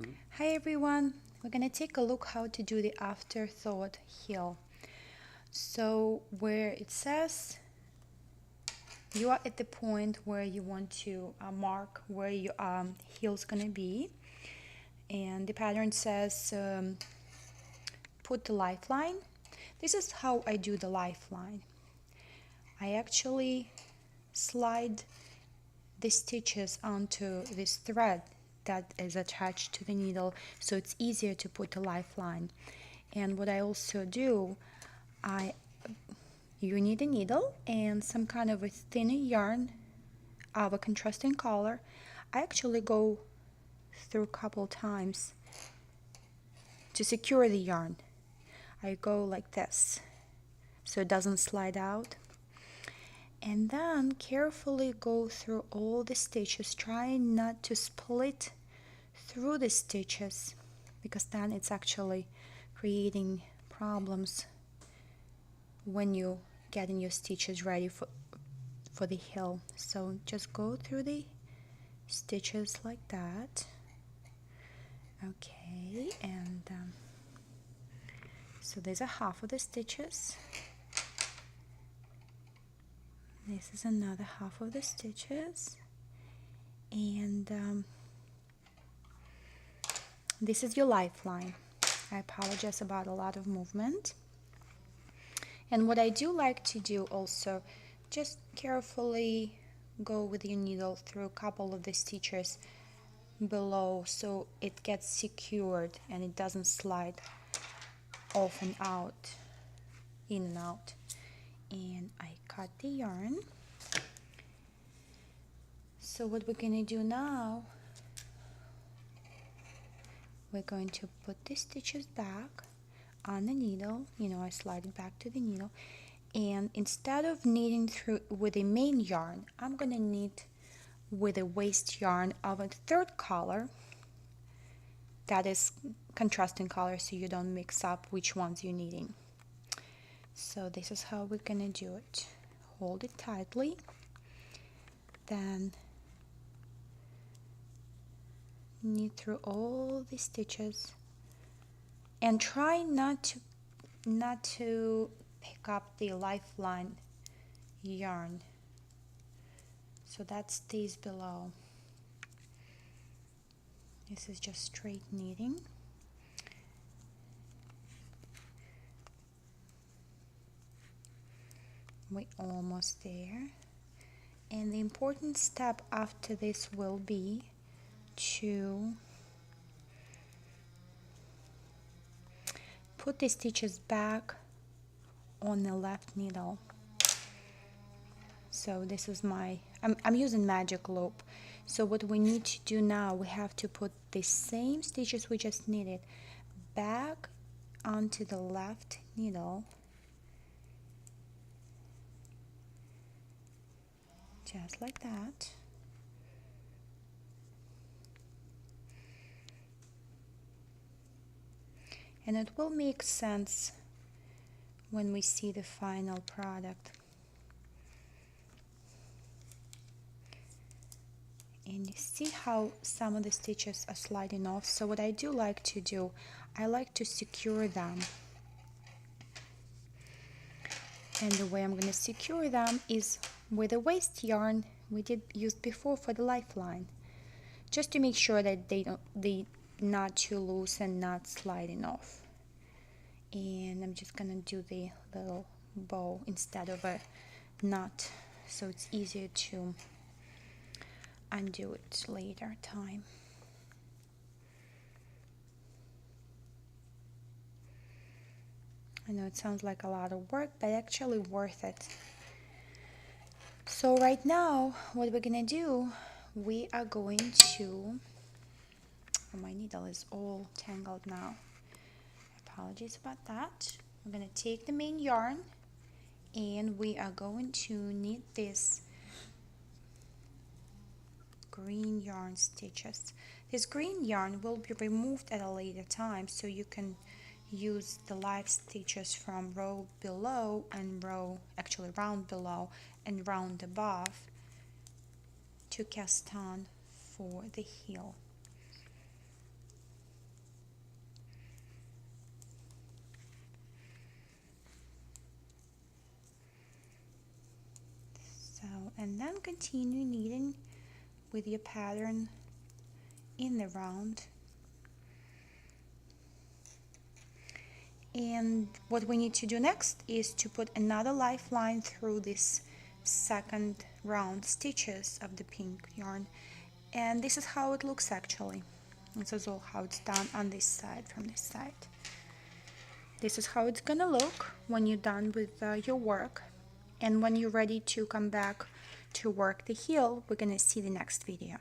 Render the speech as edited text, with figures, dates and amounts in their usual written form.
Hi everyone, we're gonna take a look how to do the Afterthought heel. So where it says you are at the point where you want to mark where your heel's gonna be, and the pattern says put the lifeline. This is how I do the lifeline. I actually slide the stitches onto this thread that is attached to the needle, so it's easier to put a lifeline. And what I also do, you need a needle and some kind of a thinner yarn of a contrasting color. I actually go through a couple times to secure the yarn. I go like this so it doesn't slide out, and then carefully go through all the stitches, trying not to split through the stitches, because then it's actually creating problems when you getting your stitches ready for the heel. So just go through the stitches like that. Okay, and so there's a half of the stitches. This is another half of the stitches, and this is your lifeline. I apologize about a lot of movement. And what I do like to do also, just carefully go with your needle through a couple of the stitches below so it gets secured and it doesn't slide off and out, in and out. And I cut the yarn. So what we're gonna do now, we're going to put the stitches back on the needle. I slide it back to the needle, and instead of knitting through with the main yarn, I'm gonna knit with a waste yarn of a third color that is contrasting color, so you don't mix up which ones you're knitting. So this is how we're gonna do it. Hold it tightly, then knit through all the stitches, and try not to pick up the lifeline yarn, so that stays below. This is just straight knitting. We're almost there, and the important step after this will be to put the stitches back on the left needle. So this is I'm using magic loop. So what we need to do now, we have to put the same stitches we just knitted back onto the left needle, just like that. And it will make sense when we see the final product. And you see how some of the stitches are sliding off. So what I do like to do, I like to secure them. And the way I'm going to secure them is with a waste yarn we did use before for the lifeline, just to make sure that they not too loose and not sliding off. And I'm just gonna do the little bow instead of a knot, so it's easier to undo it later time. I know it sounds like a lot of work, but actually worth it. So right now what we're gonna do, we are going to, oh, my needle is all tangled now, apologies about that. We're gonna take the main yarn and we are going to knit this green yarn stitches. This green yarn will be removed at a later time, so you can use the live stitches from row below and round below and round above to cast on for the heel. and then continue knitting with your pattern in the round. And what we need to do next is to put another lifeline through this second round stitches of the pink yarn, and this is how it looks actually. This is all how it's done on this side, from this side. This is how it's gonna look when you're done with your work, and when you're ready to come back to work the heel, we're gonna see the next video.